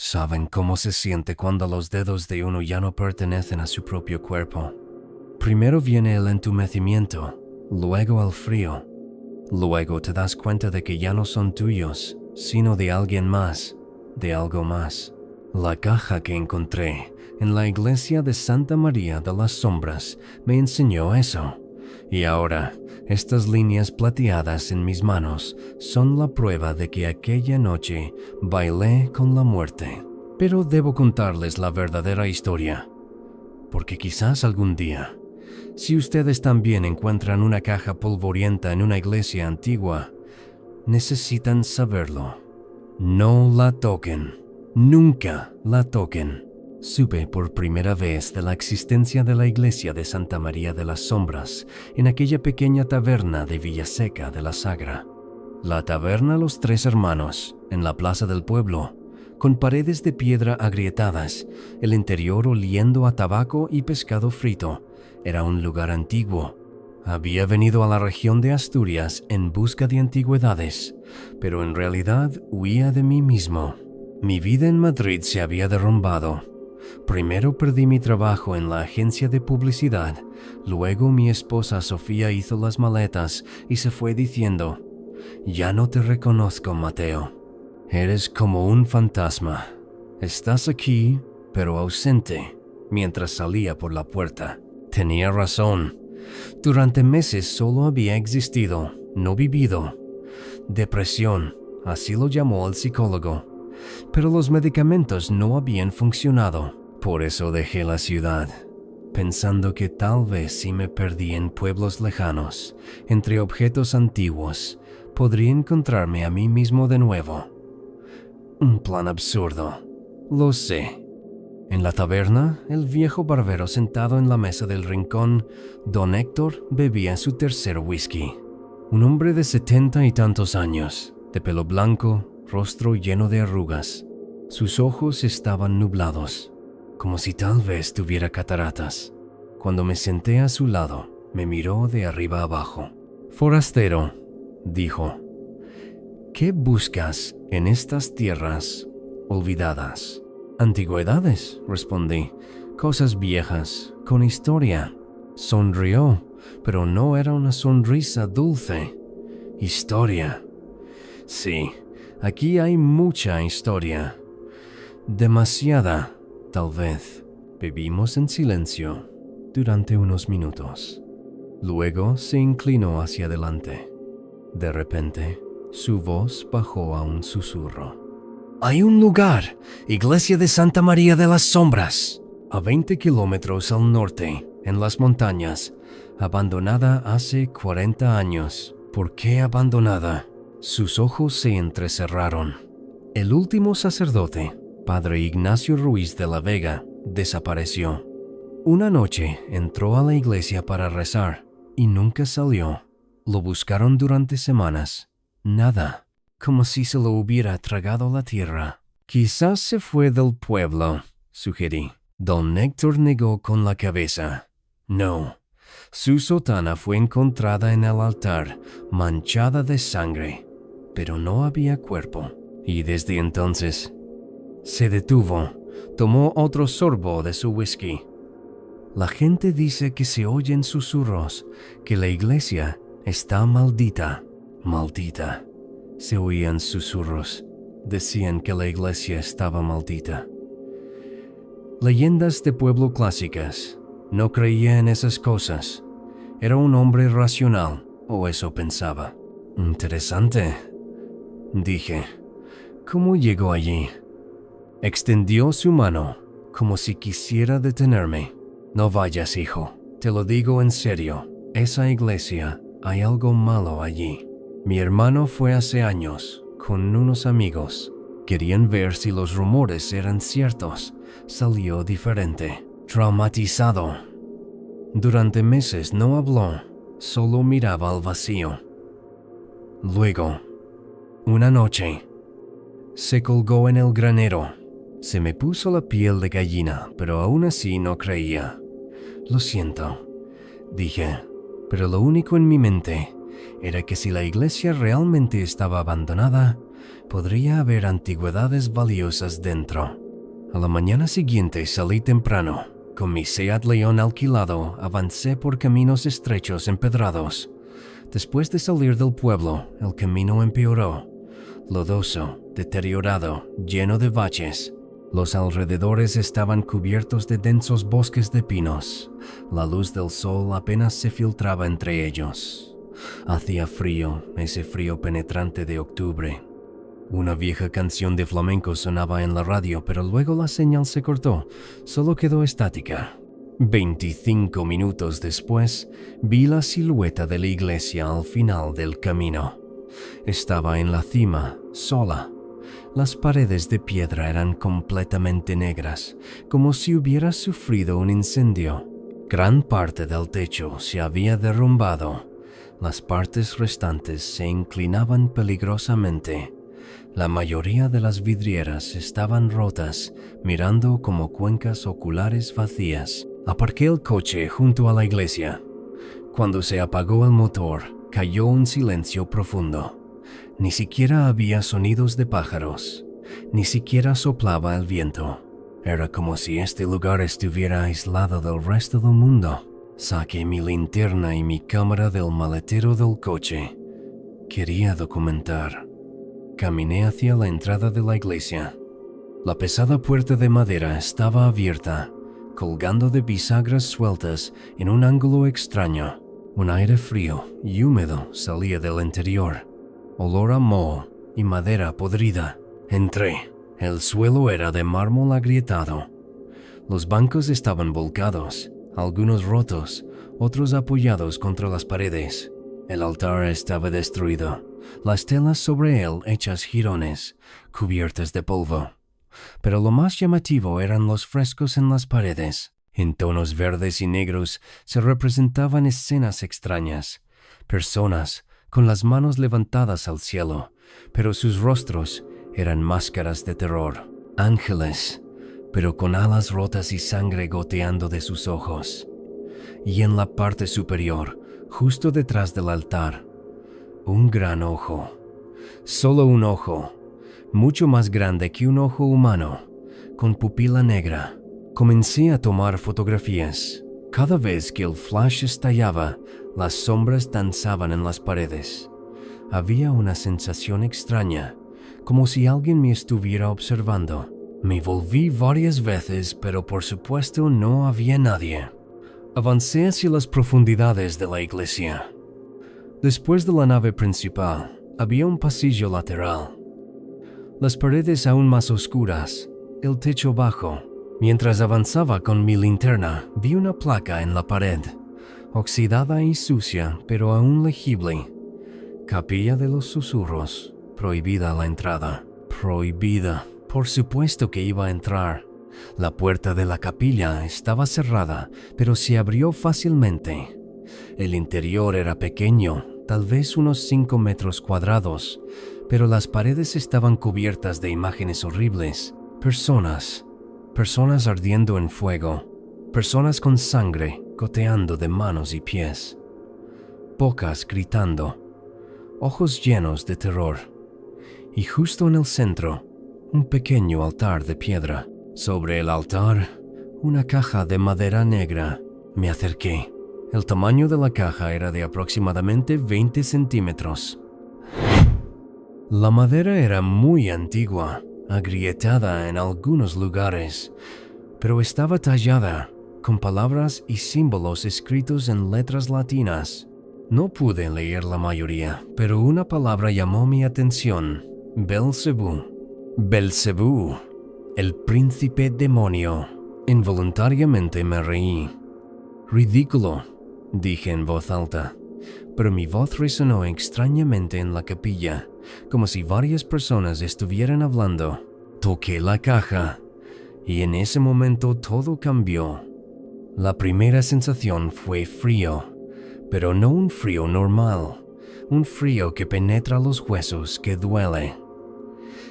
Saben cómo se siente cuando los dedos de uno ya no pertenecen a su propio cuerpo. Primero viene el entumecimiento, luego el frío. Luego te das cuenta de que ya no son tuyos, sino de alguien más, de algo más. La caja que encontré en la iglesia de Santa María de las Sombras me enseñó eso. Y ahora, estas líneas plateadas en mis manos son la prueba de que aquella noche bailé con la muerte. Pero debo contarles la verdadera historia, porque quizás algún día, si ustedes también encuentran una caja polvorienta en una iglesia antigua, necesitan saberlo. No la toquen. Nunca la toquen. Supe por primera vez de la existencia de la iglesia de Santa María de las Sombras en aquella pequeña taberna de Villaseca de la Sagra. La taberna Los Tres Hermanos, en la plaza del pueblo, con paredes de piedra agrietadas, el interior oliendo a tabaco y pescado frito, era un lugar antiguo. Había venido a la región de Asturias en busca de antigüedades, pero en realidad huía de mí mismo. Mi vida en Madrid se había derrumbado. Primero perdí mi trabajo en la agencia de publicidad, luego mi esposa Sofía hizo las maletas y se fue diciendo: «Ya no te reconozco, Mateo. Eres como un fantasma. Estás aquí, pero ausente», mientras salía por la puerta. Tenía razón. Durante meses solo había existido, no vivido. Depresión, así lo llamó el psicólogo. Pero los medicamentos no habían funcionado. Por eso dejé la ciudad, pensando que tal vez si me perdí en pueblos lejanos, entre objetos antiguos, podría encontrarme a mí mismo de nuevo. Un plan absurdo, lo sé. En la taberna, el viejo barbero sentado en la mesa del rincón, don Héctor bebía su tercer whisky. Un hombre de 70 y tantos años, de pelo blanco, rostro lleno de arrugas. Sus ojos estaban nublados, como si tal vez tuviera cataratas. Cuando me senté a su lado, me miró de arriba abajo. «Forastero», dijo, «¿qué buscas en estas tierras olvidadas?» «Antigüedades», respondí, «cosas viejas, con historia». Sonrió, pero no era una sonrisa dulce. «Historia». «Sí, aquí hay mucha historia. Demasiada, tal vez». Bebimos en silencio durante unos minutos. Luego se inclinó hacia adelante. De repente, su voz bajó a un susurro. «Hay un lugar, Iglesia de Santa María de las Sombras, a 20 kilómetros al norte, en las montañas, abandonada hace 40 años. ¿Por qué abandonada?» Sus ojos se entrecerraron. El último sacerdote, padre Ignacio Ruiz de la Vega, desapareció. Una noche entró a la iglesia para rezar y nunca salió. Lo buscaron durante semanas. Nada. Como si se lo hubiera tragado la tierra. «Quizás se fue del pueblo», sugerí. Don Héctor negó con la cabeza. «No. Su sotana fue encontrada en el altar, manchada de sangre, pero no había cuerpo». Y desde entonces se detuvo, tomó otro sorbo de su whisky. «La gente dice que se oyen susurros, que la iglesia está maldita». «Maldita». Se oían susurros. Decían que la iglesia estaba maldita. Leyendas de pueblo clásicas. No creía en esas cosas. Era un hombre racional, o eso pensaba. «Interesante», dije. «¿Cómo llegó allí?» Extendió su mano, como si quisiera detenerme. «No vayas, hijo. Te lo digo en serio. Esa iglesia, hay algo malo allí. Mi hermano fue hace años, con unos amigos. Querían ver si los rumores eran ciertos. Salió diferente. Traumatizado. Durante meses no habló, solo miraba al vacío. Luego, una noche, se colgó en el granero. Se me puso la piel de gallina, pero aún así no creía. «Lo siento», dije, pero lo único en mi mente era que si la iglesia realmente estaba abandonada, Podría haber antigüedades valiosas dentro. A la mañana siguiente salí temprano. Con mi Seat León alquilado, avancé por caminos estrechos empedrados. Después de salir del pueblo, el camino empeoró. Lodoso, deteriorado, lleno de baches. Los alrededores estaban cubiertos de densos bosques de pinos. La luz del sol apenas se filtraba entre ellos. Hacía frío, ese frío penetrante de octubre. Una vieja canción de flamenco sonaba en la radio, pero luego la señal se cortó, solo quedó estática. 25 minutos después, vi la silueta de la iglesia al final del camino. Estaba en la cima, sola. Las paredes de piedra eran completamente negras, como si hubiera sufrido un incendio. Gran parte del techo se había derrumbado. Las partes restantes se inclinaban peligrosamente. La mayoría de las vidrieras estaban rotas, mirando como cuencas oculares vacías. Aparqué el coche junto a la iglesia. Cuando se apagó el motor, cayó un silencio profundo. Ni siquiera había sonidos de pájaros. Ni siquiera soplaba el viento. Era como si este lugar estuviera aislado del resto del mundo. Saqué mi linterna y mi cámara del maletero del coche. Quería documentar. Caminé hacia la entrada de la iglesia. La pesada puerta de madera estaba abierta, colgando de bisagras sueltas en un ángulo extraño. Un aire frío y húmedo salía del interior. Olor a moho y madera podrida. Entré. El suelo era de mármol agrietado. Los bancos estaban volcados, algunos rotos, otros apoyados contra las paredes. El altar estaba destruido, las telas sobre él hechas jirones, cubiertas de polvo. Pero lo más llamativo eran los frescos en las paredes. En tonos verdes y negros se representaban escenas extrañas. Personas con las manos levantadas al cielo, pero sus rostros eran máscaras de terror. Ángeles, pero con alas rotas y sangre goteando de sus ojos. Y en la parte superior, justo detrás del altar, un gran ojo. Solo un ojo, mucho más grande que un ojo humano, con pupila negra. Comencé a tomar fotografías. Cada vez que el flash estallaba, las sombras danzaban en las paredes. Había una sensación extraña, como si alguien me estuviera observando. Me volví varias veces, pero por supuesto no había nadie. Avancé hacia las profundidades de la iglesia. Después de la nave principal, había un pasillo lateral. Las paredes aún más oscuras, el techo bajo. Mientras avanzaba con mi linterna, vi una placa en la pared, oxidada y sucia, pero aún legible. Capilla de los Susurros. Prohibida la entrada. Prohibida. Por supuesto que iba a entrar. La puerta de la capilla estaba cerrada, pero se abrió fácilmente. El interior era pequeño, tal vez unos 5 metros cuadrados, pero las paredes estaban cubiertas de imágenes horribles. Personas ardiendo en fuego, personas con sangre goteando de manos y pies, bocas gritando, ojos llenos de terror. Y justo en el centro, un pequeño altar de piedra. Sobre el altar, una caja de madera negra. Me acerqué. El tamaño de la caja era de aproximadamente 20 centímetros. La madera era muy antigua, agrietada en algunos lugares, pero estaba tallada, con palabras y símbolos escritos en letras latinas. No pude leer la mayoría, pero una palabra llamó mi atención: Belcebú. Belcebú, el príncipe demonio. Involuntariamente me reí. Ridículo, dije en voz alta, pero mi voz resonó extrañamente en la capilla, como si varias personas estuvieran hablando. Toqué la caja, y en ese momento todo cambió. La primera sensación fue frío, pero no un frío normal, un frío que penetra los huesos, que duele.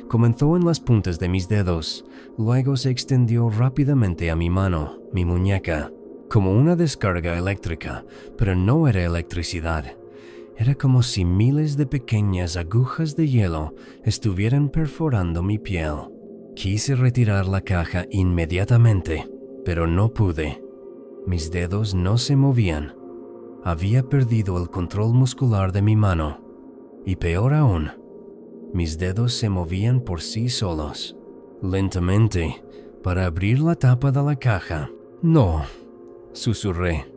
Comenzó en las puntas de mis dedos, luego se extendió rápidamente a mi mano, mi muñeca, como una descarga eléctrica, pero no era electricidad. Era como si miles de pequeñas agujas de hielo estuvieran perforando mi piel. Quise retirar la caja inmediatamente, pero no pude. Mis dedos no se movían. Había perdido el control muscular de mi mano. Y peor aún, mis dedos se movían por sí solos. Lentamente, para abrir la tapa de la caja. No, susurré,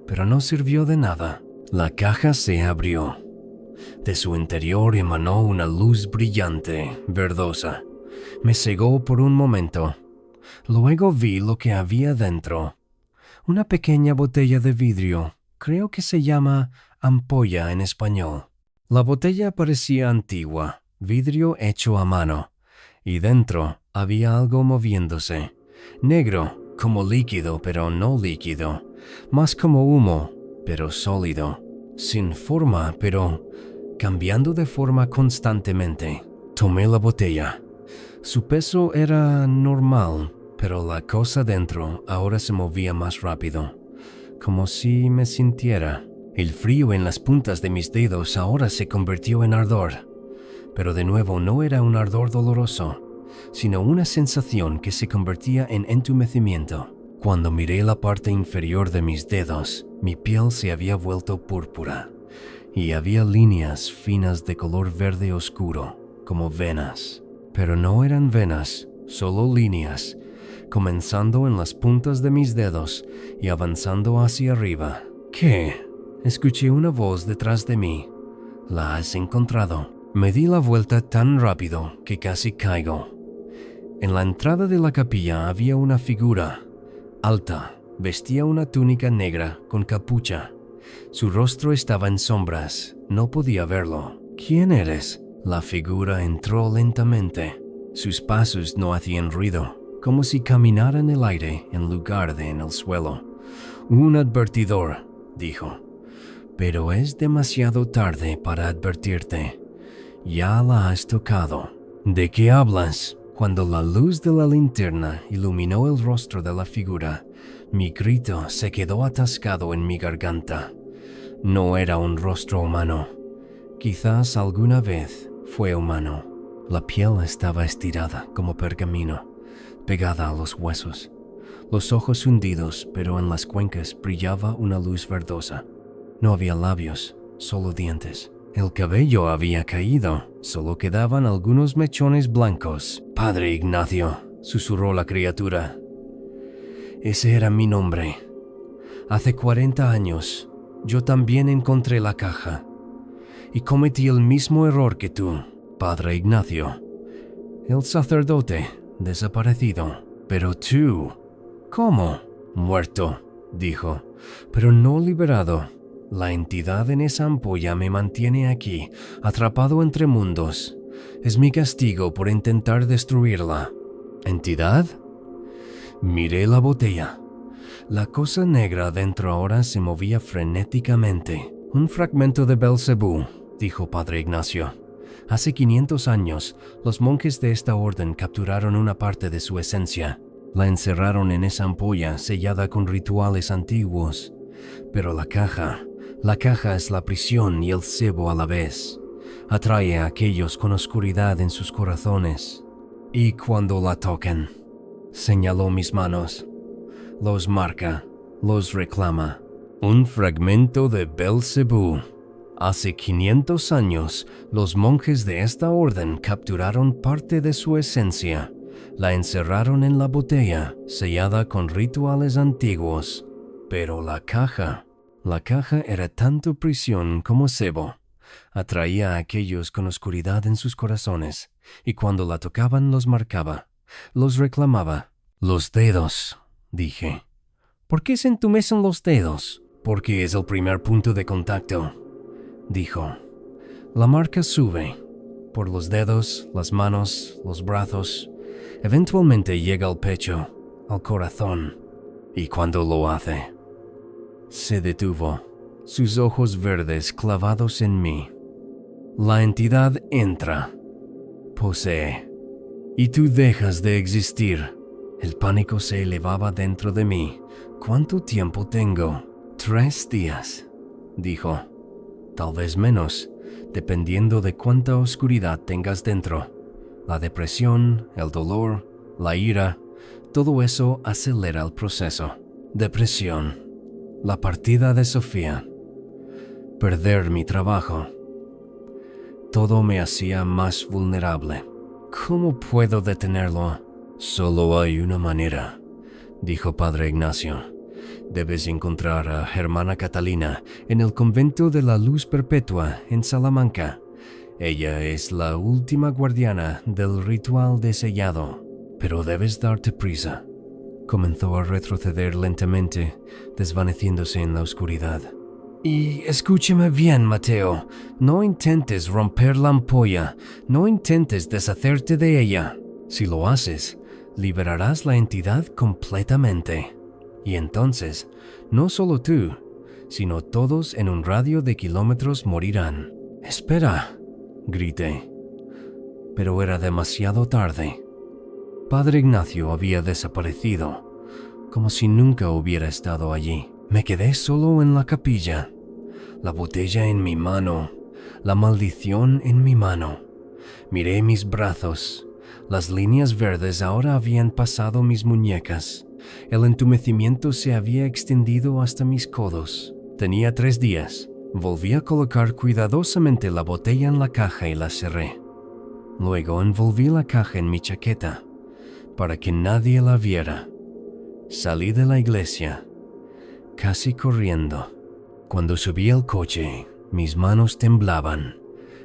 pero no sirvió de nada. La caja se abrió. De su interior emanó una luz brillante, verdosa. Me cegó por un momento. Luego vi lo que había dentro. Una pequeña botella de vidrio, creo que se llama ampolla en español. La botella parecía antigua, vidrio hecho a mano, y dentro había algo moviéndose. Negro, como líquido, pero no líquido. Más como humo, pero sólido. Sin forma, pero cambiando de forma constantemente. Tomé la botella. Su peso era normal, pero la cosa dentro ahora se movía más rápido, como si me sintiera. El frío en las puntas de mis dedos ahora se convirtió en ardor, pero de nuevo no era un ardor doloroso, sino una sensación que se convertía en entumecimiento. Cuando miré la parte inferior de mis dedos, mi piel se había vuelto púrpura, y había líneas finas de color verde oscuro, como venas. Pero no eran venas, solo líneas, comenzando en las puntas de mis dedos y avanzando hacia arriba. ¿Qué? Escuché una voz detrás de mí. ¿La has encontrado? Me di la vuelta tan rápido que casi caigo. En la entrada de la capilla había una figura. Alta, vestía una túnica negra con capucha. Su rostro estaba en sombras, no podía verlo. ¿Quién eres? La figura entró lentamente. Sus pasos no hacían ruido, como si caminara en el aire en lugar de en el suelo. Un advertidor, dijo. Pero es demasiado tarde para advertirte. Ya la has tocado. ¿De qué hablas? Cuando la luz de la linterna iluminó el rostro de la figura, mi grito se quedó atascado en mi garganta. No era un rostro humano. Quizás alguna vez fue humano. La piel estaba estirada como pergamino, pegada a los huesos. Los ojos hundidos, pero en las cuencas brillaba una luz verdosa. No había labios, solo dientes. El cabello había caído, solo quedaban algunos mechones blancos. Padre Ignacio, susurró la criatura. Ese era mi nombre. Hace 40 años, yo también encontré la caja. Y cometí el mismo error que tú, Padre Ignacio. El sacerdote, desaparecido. Pero tú, ¿cómo? Muerto, dijo, pero no liberado. La entidad en esa ampolla me mantiene aquí, atrapado entre mundos. Es mi castigo por intentar destruirla. ¿Entidad? Miré la botella. La cosa negra dentro ahora se movía frenéticamente. Un fragmento de Belcebú, dijo Padre Ignacio. Hace 500 años, los monjes de esta orden capturaron una parte de su esencia. La encerraron en esa ampolla sellada con rituales antiguos. Pero la caja es la prisión y el cebo a la vez. Atrae a aquellos con oscuridad en sus corazones. Y cuando la toquen, señaló mis manos, los marca, los reclama. Un fragmento de Belcebú. Hace 500 años, los monjes de esta orden capturaron parte de su esencia. La encerraron en la botella, sellada con rituales antiguos. Pero la caja era tanto prisión como cebo. Atraía a aquellos con oscuridad en sus corazones, y cuando la tocaban los marcaba, los reclamaba. Los dedos, dije. ¿Por qué se entumecen los dedos? Porque es el primer punto de contacto, dijo. La marca sube por los dedos, las manos, los brazos. Eventualmente llega al pecho, al corazón. Y cuando lo hace, se detuvo, sus ojos verdes clavados en mí. La entidad entra, posee, y tú dejas de existir. El pánico se elevaba dentro de mí. ¿Cuánto tiempo tengo? 3 días, dijo. tal vez menos, dependiendo de cuánta oscuridad tengas dentro. La depresión, el dolor, la ira, todo eso acelera el proceso. Depresión, la partida de Sofía, perder mi trabajo. Todo me hacía más vulnerable. ¿Cómo puedo detenerlo? Solo hay una manera, dijo Padre Ignacio. Debes encontrar a Hermana Catalina en el convento de la Luz Perpetua en Salamanca. Ella es la última guardiana del ritual de sellado, pero debes darte prisa. Comenzó a retroceder lentamente, desvaneciéndose en la oscuridad. Y escúcheme bien, Mateo, no intentes romper la ampolla, no intentes deshacerte de ella. Si lo haces, liberarás la entidad completamente. Y entonces, no solo tú, sino todos en un radio de kilómetros morirán. Espera, grité. Pero era demasiado tarde. Padre Ignacio había desaparecido, como si nunca hubiera estado allí. Me quedé solo en la capilla, la botella en mi mano, la maldición en mi mano. Miré mis brazos. Las líneas verdes ahora habían pasado mis muñecas. El entumecimiento se había extendido hasta mis codos. Tenía 3 días. Volví a colocar cuidadosamente la botella en la caja y la cerré. Luego envolví la caja en mi chaqueta, para que nadie la viera. Salí de la iglesia, casi corriendo. Cuando subí al coche, mis manos temblaban.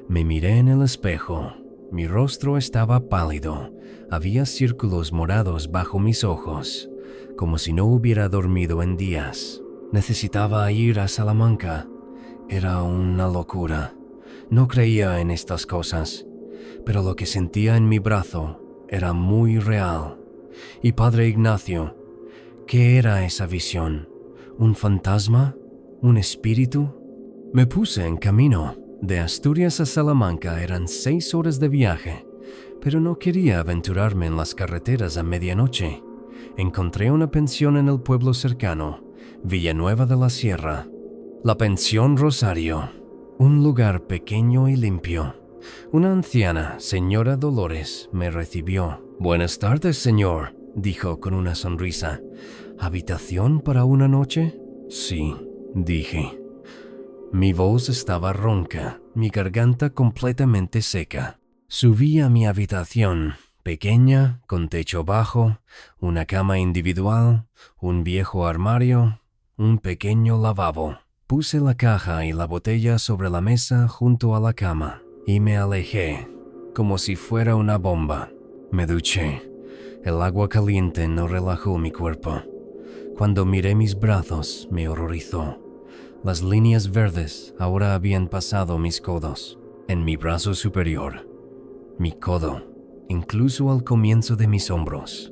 Me miré en el espejo. Mi rostro estaba pálido. Había círculos morados bajo mis ojos, como si no hubiera dormido en días. Necesitaba ir a Salamanca. Era una locura. No creía en estas cosas, pero lo que sentía en mi brazo era muy real. Y Padre Ignacio, ¿qué era esa visión? ¿Un fantasma? ¿Un espíritu? Me puse en camino. De Asturias a Salamanca eran 6 horas de viaje, pero no quería aventurarme en las carreteras a medianoche. Encontré una pensión en el pueblo cercano, Villanueva de la Sierra. La pensión Rosario, un lugar pequeño y limpio. Una anciana, señora Dolores, me recibió. «Buenas tardes, señor», dijo con una sonrisa. «¿Habitación para una noche?» «Sí», dije. Mi voz estaba ronca, mi garganta completamente seca. Subí a mi habitación, pequeña, con techo bajo, una cama individual, un viejo armario, un pequeño lavabo. Puse la caja y la botella sobre la mesa junto a la cama y me alejé, como si fuera una bomba. Me duché. El agua caliente no relajó mi cuerpo. Cuando miré mis brazos, me horrorizó. Las líneas verdes ahora habían pasado mis codos. En mi brazo superior, mi codo, incluso al comienzo de mis hombros.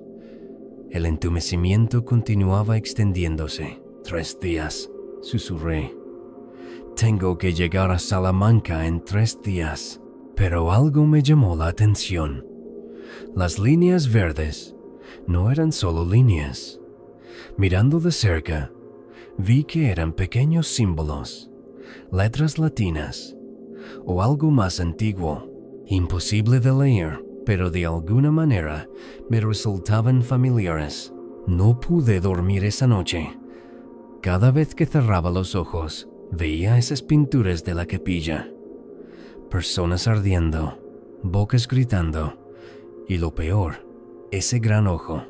El entumecimiento continuaba extendiéndose. 3 días, susurré. Tengo que llegar a Salamanca en 3 días. Pero algo me llamó la atención. Las líneas verdes no eran solo líneas. Mirando de cerca, vi que eran pequeños símbolos, letras latinas, o algo más antiguo, imposible de leer, pero de alguna manera me resultaban familiares. No pude dormir esa noche. Cada vez que cerraba los ojos, veía esas pinturas de la capilla. Personas ardiendo, bocas gritando, y lo peor, ese gran ojo.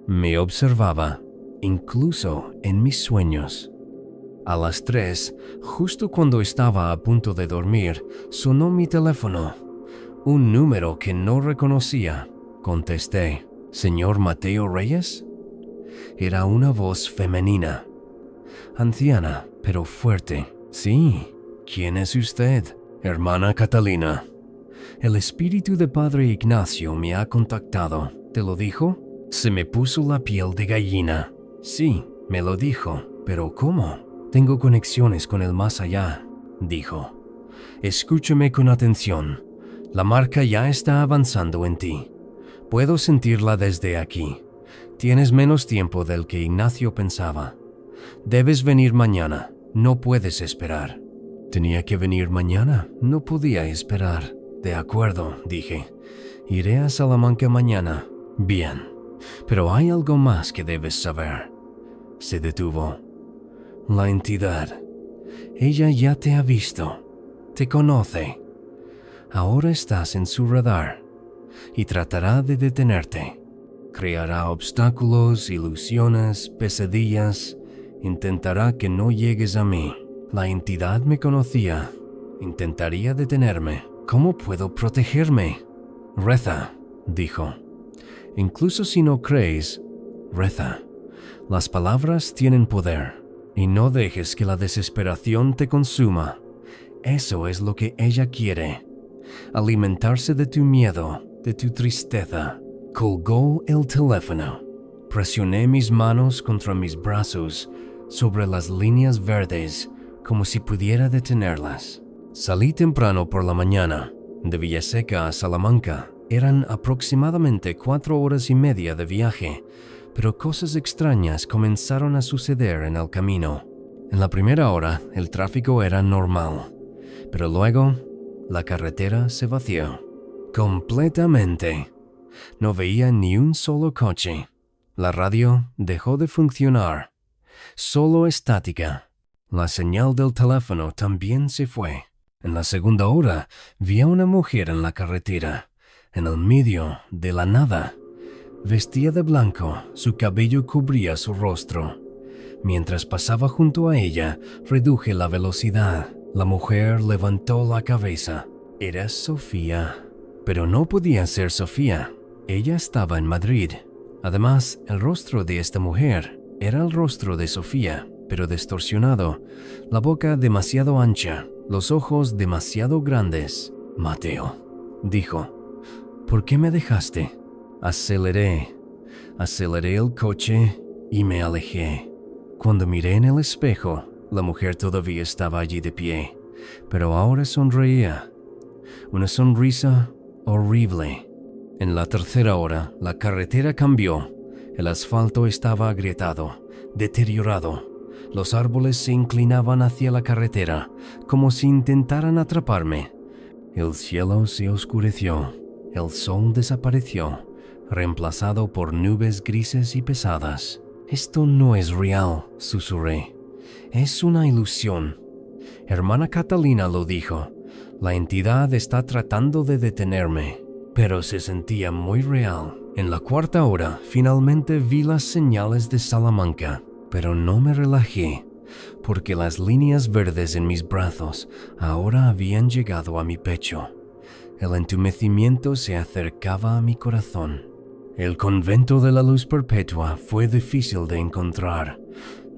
Me observaba, incluso en mis sueños. A las 3, justo cuando estaba a punto de dormir, sonó mi teléfono. Un número que no reconocía. Contesté. ¿Señor Mateo Reyes? Era una voz femenina. Anciana, pero fuerte. Sí. ¿Quién es usted? Hermana Catalina. El espíritu de Padre Ignacio me ha contactado. ¿Te lo dijo? Se me puso la piel de gallina. Sí, me lo dijo. ¿Pero cómo? Tengo conexiones con el más allá, dijo. Escúchame con atención. La marca ya está avanzando en ti. Puedo sentirla desde aquí. Tienes menos tiempo del que Ignacio pensaba. Debes venir mañana. No puedes esperar. Tenía que venir mañana, no podía esperar. De acuerdo, dije. Iré a Salamanca mañana. Bien, pero hay algo más que debes saber. Se detuvo. La entidad. Ella ya te ha visto. Te conoce. Ahora estás en su radar y tratará de detenerte. Creará obstáculos, ilusiones, pesadillas. Intentará que no llegues a mí. La entidad me conocía. Intentaría detenerme. ¿Cómo puedo protegerme? Reza, dijo. Incluso si no crees, reza. Las palabras tienen poder. Y no dejes que la desesperación te consuma. Eso es lo que ella quiere. Alimentarse de tu miedo, de tu tristeza. Colgó el teléfono. Presioné mis manos contra mis brazos sobre las líneas verdes como si pudiera detenerlas. Salí temprano por la mañana. De Villaseca a Salamanca eran aproximadamente 4 horas y media de viaje, pero cosas extrañas comenzaron a suceder en el camino. En la primera hora el tráfico era normal, pero luego la carretera se vació. Completamente. No veía ni un solo coche. La radio dejó de funcionar. Solo estática. La señal del teléfono también se fue. En la segunda hora vi a una mujer en la carretera, en el medio de la nada. Vestía de blanco, su cabello cubría su rostro. Mientras pasaba junto a ella, reduje la velocidad. La mujer levantó la cabeza. Era Sofía. Pero no podía ser Sofía. Ella estaba en Madrid. Además, el rostro de esta mujer era el rostro de Sofía, pero distorsionado, la boca demasiado ancha, los ojos demasiado grandes. Mateo, dijo, ¿por qué me dejaste? Aceleré el coche y me alejé. Cuando miré en el espejo, la mujer todavía estaba allí de pie, pero ahora sonreía. Una sonrisa horrible. En la tercera hora, la carretera cambió. El asfalto estaba agrietado, deteriorado. Los árboles se inclinaban hacia la carretera, como si intentaran atraparme. El cielo se oscureció. El sol desapareció, reemplazado por nubes grises y pesadas. Esto no es real, susurré. Es una ilusión. Hermana Catalina lo dijo. La entidad está tratando de detenerme, pero se sentía muy real. En la cuarta hora, finalmente vi las señales de Salamanca, pero no me relajé, porque las líneas verdes en mis brazos ahora habían llegado a mi pecho. El entumecimiento se acercaba a mi corazón. El convento de la Luz Perpetua fue difícil de encontrar.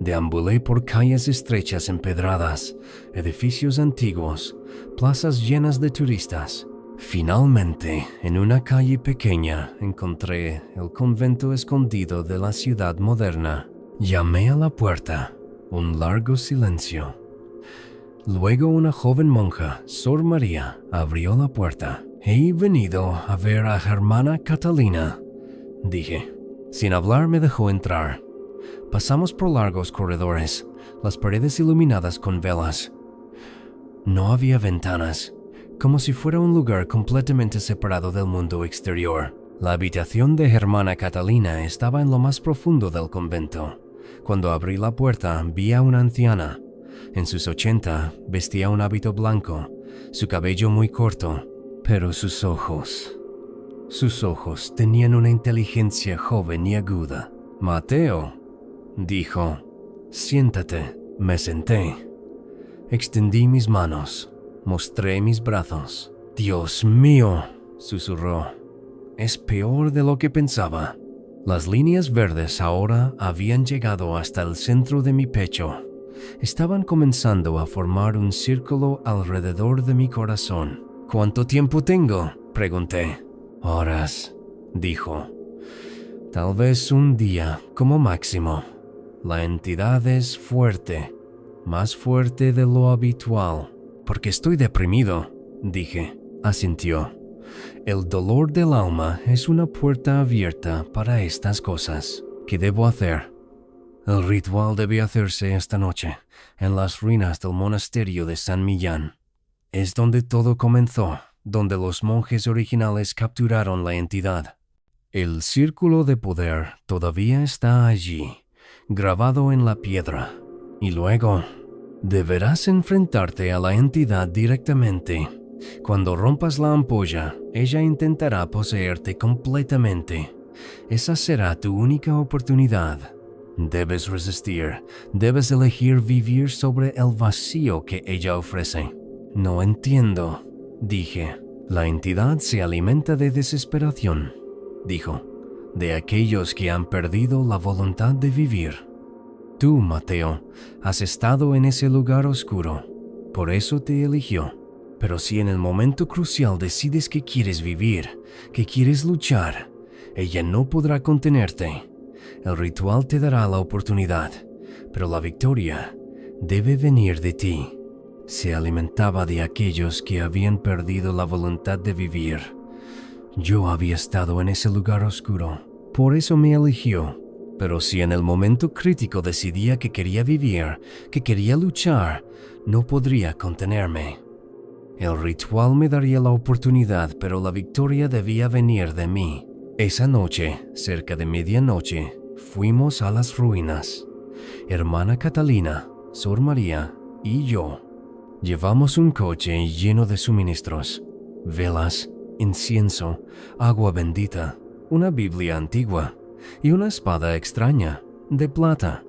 Deambulé por calles estrechas empedradas, edificios antiguos, plazas llenas de turistas. Finalmente, en una calle pequeña, encontré el convento escondido de la ciudad moderna. Llamé a la puerta. Un largo silencio. Luego una joven monja, Sor María, abrió la puerta. «He venido a ver a hermana Catalina», dije. Sin hablar me dejó entrar. Pasamos por largos corredores, las paredes iluminadas con velas. No había ventanas, como si fuera un lugar completamente separado del mundo exterior. La habitación de hermana Catalina estaba en lo más profundo del convento. Cuando abrí la puerta vi a una anciana. En sus 80 vestía un hábito blanco, su cabello muy corto, pero sus ojos tenían una inteligencia joven y aguda. «Mateo», dijo, «siéntate». Me senté. Extendí mis manos, mostré mis brazos. «Dios mío», susurró, «es peor de lo que pensaba». Las líneas verdes ahora habían llegado hasta el centro de mi pecho. Estaban comenzando a formar un círculo alrededor de mi corazón. «¿Cuánto tiempo tengo?», pregunté. «Horas», dijo. «Tal vez un día, como máximo. La entidad es fuerte, más fuerte de lo habitual». «Porque estoy deprimido», dije. Asintió. «El dolor del alma es una puerta abierta para estas cosas. ¿Qué debo hacer?». El ritual debe hacerse esta noche, en las ruinas del monasterio de San Millán. Es donde todo comenzó, donde los monjes originales capturaron la entidad. El círculo de poder todavía está allí, grabado en la piedra. Y luego, deberás enfrentarte a la entidad directamente. Cuando rompas la ampolla, ella intentará poseerte completamente. Esa será tu única oportunidad. Debes resistir, debes elegir vivir sobre el vacío que ella ofrece. No entiendo, dije. La entidad se alimenta de desesperación, dijo, de aquellos que han perdido la voluntad de vivir. Tú, Mateo, has estado en ese lugar oscuro, por eso te eligió. Pero si en el momento crucial decides que quieres vivir, que quieres luchar, ella no podrá contenerte. El ritual te dará la oportunidad, pero la victoria debe venir de ti. Se alimentaba de aquellos que habían perdido la voluntad de vivir. Yo había estado en ese lugar oscuro, por eso me eligió. Pero si en el momento crítico decidía que quería vivir, que quería luchar, no podría contenerme. El ritual me daría la oportunidad, pero la victoria debía venir de mí. Esa noche, cerca de medianoche, fuimos a las ruinas. Hermana Catalina, Sor María y yo. Llevamos un coche lleno de suministros, velas, incienso, agua bendita, una Biblia antigua y una espada extraña, de plata,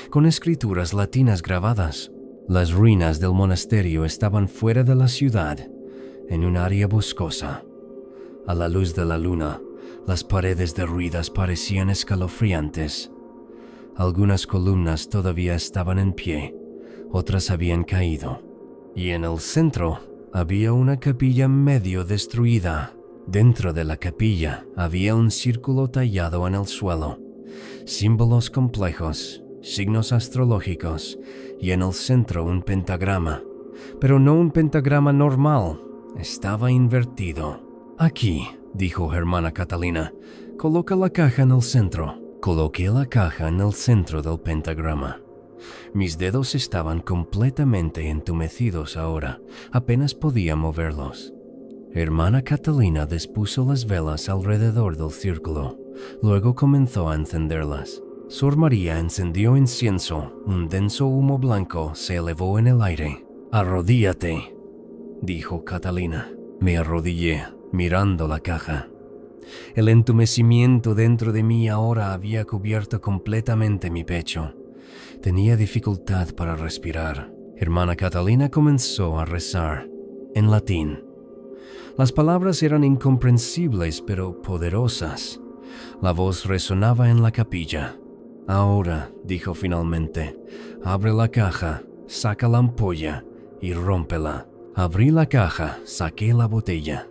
con escrituras latinas grabadas. Las ruinas del monasterio estaban fuera de la ciudad, en un área boscosa. A la luz de la luna, las paredes derruidas parecían escalofriantes. Algunas columnas todavía estaban en pie, otras habían caído. Y en el centro había una capilla medio destruida. Dentro de la capilla había un círculo tallado en el suelo, símbolos complejos, signos astrológicos y en el centro un pentagrama. Pero no un pentagrama normal, estaba invertido. Aquí, dijo hermana Catalina, coloca la caja en el centro. Coloqué la caja en el centro del pentagrama. Mis dedos estaban completamente entumecidos ahora, apenas podía moverlos. Hermana Catalina dispuso las velas alrededor del círculo, luego comenzó a encenderlas. Sor María encendió incienso, un denso humo blanco se elevó en el aire. «Arrodíllate», dijo Catalina. Me arrodillé, mirando la caja. El entumecimiento dentro de mí ahora había cubierto completamente mi pecho. Tenía dificultad para respirar. Hermana Catalina comenzó a rezar, en latín. Las palabras eran incomprensibles pero poderosas. La voz resonaba en la capilla. «Ahora», dijo finalmente, «abre la caja, saca la ampolla y rómpela». Abrí la caja, saqué la botella.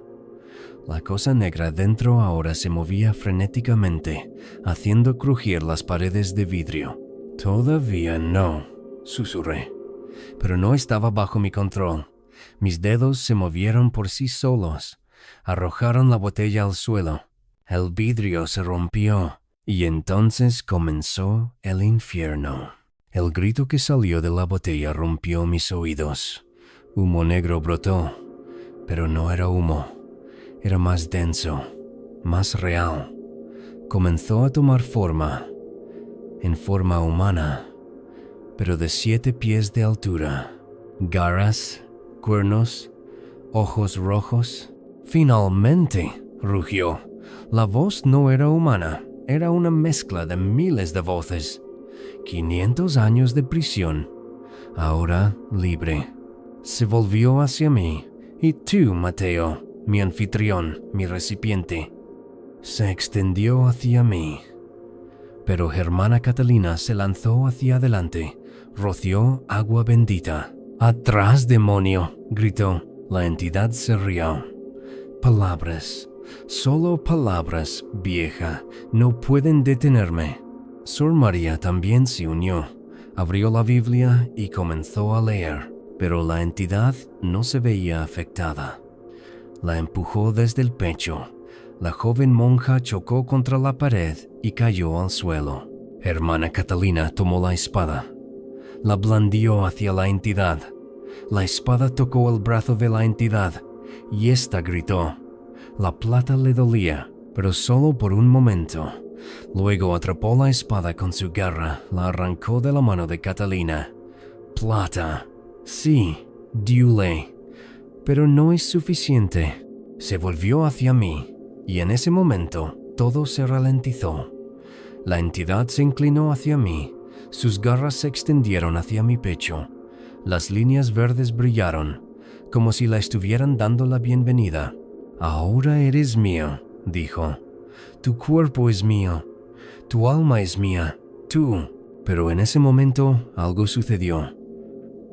La cosa negra dentro ahora se movía frenéticamente, haciendo crujir las paredes de vidrio. «Todavía no», susurré. Pero no estaba bajo mi control. Mis dedos se movieron por sí solos. Arrojaron la botella al suelo. El vidrio se rompió y entonces comenzó el infierno. El grito que salió de la botella rompió mis oídos. Humo negro brotó, pero no era humo. Era más denso, más real. Comenzó a tomar forma, en forma humana, pero de 7 pies de altura. Garras, cuernos, ojos rojos. «Finalmente», rugió. La voz no era humana, era una mezcla de miles de voces. 500 años de prisión, ahora libre. Se volvió hacia mí. «Y tú, Mateo, mi anfitrión, mi recipiente». Se extendió hacia mí. Pero hermana Catalina se lanzó hacia adelante, roció agua bendita. «¡Atrás, demonio!», gritó. La entidad se rió. «Palabras, solo palabras, vieja, no pueden detenerme». Sor María también se unió. Abrió la Biblia y comenzó a leer. Pero la entidad no se veía afectada. La empujó desde el pecho. La joven monja chocó contra la pared y cayó al suelo. Hermana Catalina tomó la espada. La blandió hacia la entidad. La espada tocó el brazo de la entidad y ésta gritó. La plata le dolía, pero solo por un momento. Luego atrapó la espada con su garra, la arrancó de la mano de Catalina. Plata. Sí, diule. Pero no es suficiente. Se volvió hacia mí, y en ese momento todo se ralentizó. La entidad se inclinó hacia mí, sus garras se extendieron hacia mi pecho. Las líneas verdes brillaron, como si la estuvieran dando la bienvenida. Ahora eres mío, dijo. Tu cuerpo es mío, tu alma es mía, tú. Pero en ese momento algo sucedió.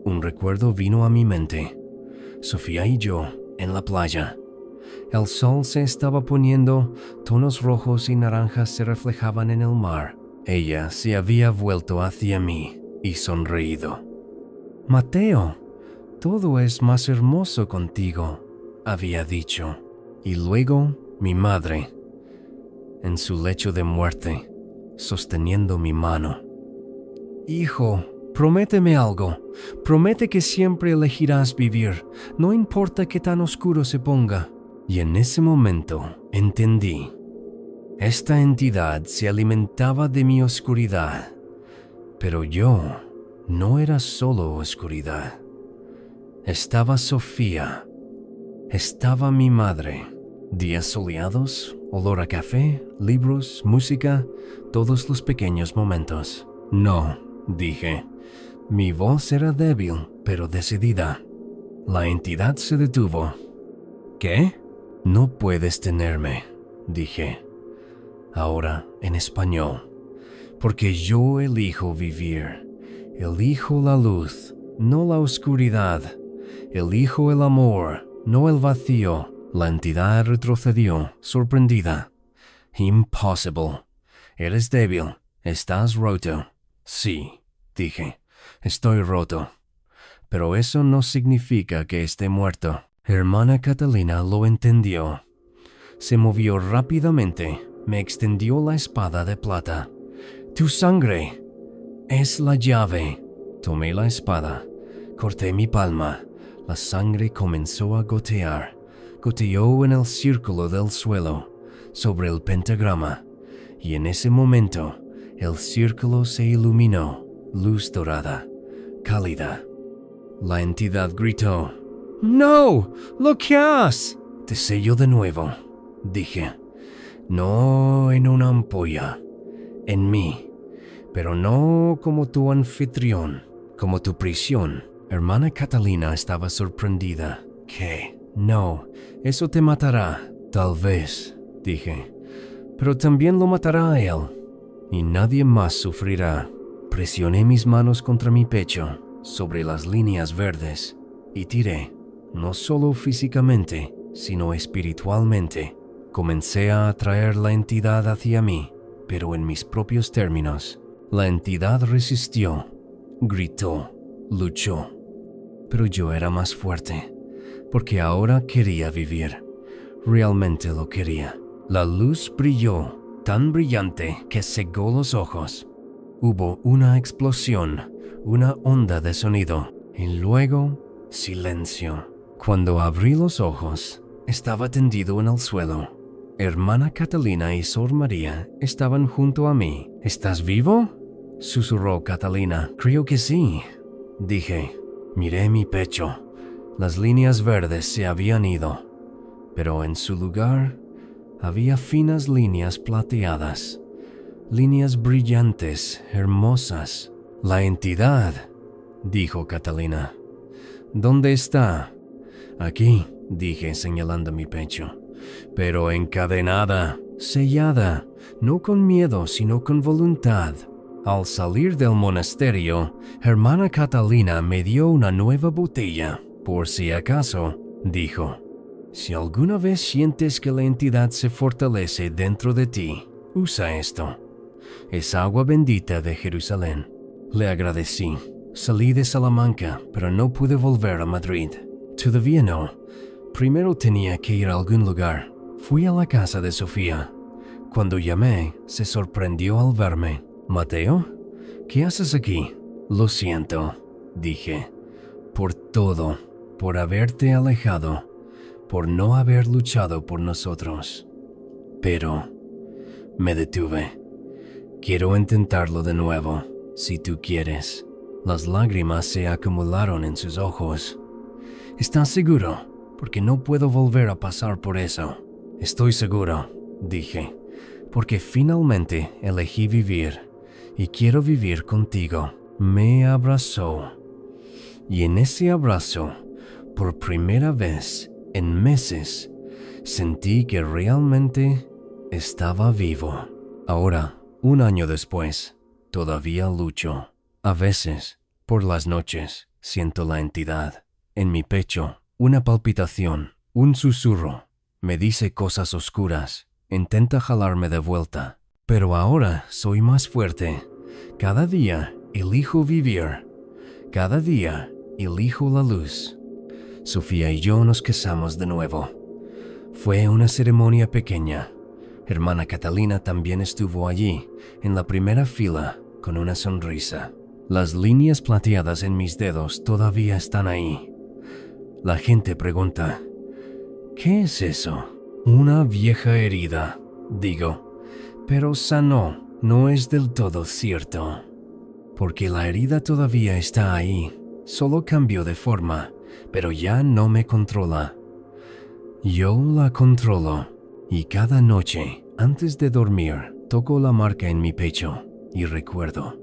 Un recuerdo vino a mi mente. Sofía y yo en la playa. El sol se estaba poniendo, tonos rojos y naranjas se reflejaban en el mar. Ella se había vuelto hacia mí y sonreído. Mateo, todo es más hermoso contigo, había dicho. Y luego mi madre, en su lecho de muerte, sosteniendo mi mano. Hijo, prométeme algo. Promete que siempre elegirás vivir, no importa qué tan oscuro se ponga. Y en ese momento entendí. Esta entidad se alimentaba de mi oscuridad, pero yo no era solo oscuridad. Estaba Sofía, estaba mi madre. Días soleados, olor a café, libros, música, todos los pequeños momentos. No, dije. Mi voz era débil, pero decidida. La entidad se detuvo. ¿Qué? No puedes tenerme, dije. Ahora en español. Porque yo elijo vivir. Elijo la luz, no la oscuridad. Elijo el amor, no el vacío. La entidad retrocedió, sorprendida. Impossible. Eres débil. Estás roto. Sí, dije. Estoy roto. Pero eso no significa que esté muerto. Hermana Catalina lo entendió. Se movió rápidamente, me extendió la espada de plata. Tu sangre es la llave. Tomé la espada, corté mi palma. La sangre comenzó a gotear. Goteó en el círculo del suelo, sobre el pentagrama. Y en ese momento, el círculo se iluminó, luz dorada, cálida. La entidad gritó. ¡No! ¡Lo que has! Te sello de nuevo, dije. No en una ampolla, en mí, pero no como tu anfitrión, como tu prisión. Hermana Catalina estaba sorprendida. ¿Qué? No, eso te matará, tal vez, dije. Pero también lo matará a él, y nadie más sufrirá. Presioné mis manos contra mi pecho, sobre las líneas verdes, y tiré. No solo físicamente, sino espiritualmente. Comencé a atraer la entidad hacia mí, pero en mis propios términos. La entidad resistió, gritó, luchó. Pero yo era más fuerte, porque ahora quería vivir. Realmente lo quería. La luz brilló, tan brillante que cegó los ojos. Hubo una explosión, una onda de sonido, y luego silencio. Cuando abrí los ojos, estaba tendido en el suelo. Hermana Catalina y Sor María estaban junto a mí. ¿Estás vivo?, susurró Catalina. Creo que sí, dije. Miré mi pecho. Las líneas verdes se habían ido, pero en su lugar había finas líneas plateadas, líneas brillantes, hermosas. La entidad, dijo Catalina. ¿Dónde está? Aquí, dije señalando mi pecho. Pero encadenada, sellada, no con miedo, sino con voluntad. Al salir del monasterio, hermana Catalina me dio una nueva botella, por si acaso, dijo. Si alguna vez sientes que la entidad se fortalece dentro de ti, usa esto. Es agua bendita de Jerusalén. Le agradecí. Salí de Salamanca, pero no pude volver a Madrid. Todavía no. Primero tenía que ir a algún lugar. Fui a la casa de Sofía. Cuando llamé, se sorprendió al verme. Mateo, ¿qué haces aquí? Lo siento, dije, por todo, por haberte alejado, por no haber luchado por nosotros. Pero me detuve. Quiero intentarlo de nuevo, si tú quieres. Las lágrimas se acumularon en sus ojos. ¿Estás seguro? Porque no puedo volver a pasar por eso. Estoy seguro, dije, porque finalmente elegí vivir y quiero vivir contigo. Me abrazó. Y en ese abrazo, por primera vez en meses, sentí que realmente estaba vivo. Ahora, un año después, todavía lucho. A veces, por las noches, siento la entidad. En mi pecho, una palpitación, un susurro. Me dice cosas oscuras. Intenta jalarme de vuelta. Pero ahora soy más fuerte. Cada día elijo vivir. Cada día elijo la luz. Sofía y yo nos casamos de nuevo. Fue una ceremonia pequeña. Hermana Catalina también estuvo allí, en la primera fila, con una sonrisa. Las líneas plateadas en mis dedos todavía están ahí. La gente pregunta, ¿qué es eso? Una vieja herida, digo, pero sanó, no es del todo cierto. Porque la herida todavía está ahí, solo cambió de forma, pero ya no me controla. Yo la controlo, y cada noche, antes de dormir, toco la marca en mi pecho y recuerdo.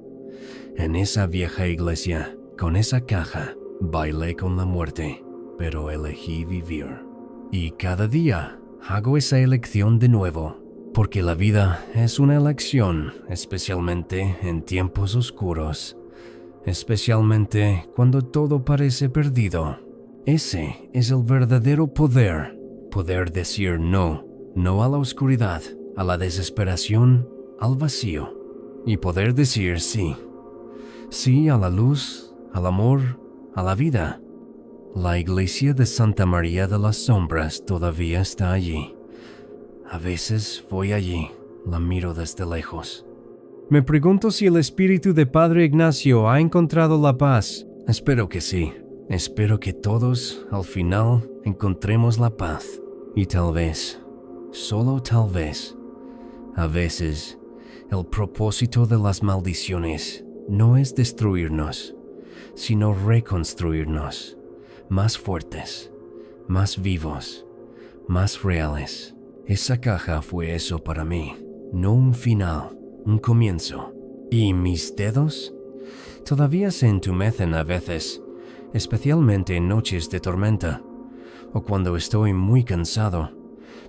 En esa vieja iglesia, con esa caja, bailé con la muerte, pero elegí vivir. Y cada día hago esa elección de nuevo, porque la vida es una elección, especialmente en tiempos oscuros, especialmente cuando todo parece perdido. Ese es el verdadero poder, poder decir no, no a la oscuridad, a la desesperación, al vacío, y poder decir sí, sí a la luz, al amor, a la vida. La iglesia de Santa María de las Sombras todavía está allí. A veces voy allí, la miro desde lejos. Me pregunto si el espíritu de Padre Ignacio ha encontrado la paz. Espero que sí. Espero que todos, al final, encontremos la paz. Y tal vez, solo tal vez, a veces, el propósito de las maldiciones no es destruirnos, sino reconstruirnos, más fuertes, más vivos, más reales. Esa caja fue eso para mí, no un final, un comienzo. ¿Y mis dedos? Todavía se entumecen a veces, especialmente en noches de tormenta, o cuando estoy muy cansado.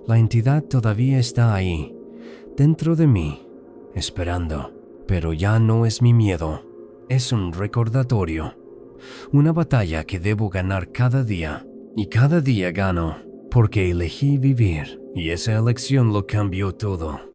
La entidad todavía está ahí, dentro de mí, esperando. Pero ya no es mi miedo, es un recordatorio, una batalla que debo ganar cada día, y cada día gano, porque elegí vivir, y esa elección lo cambió todo.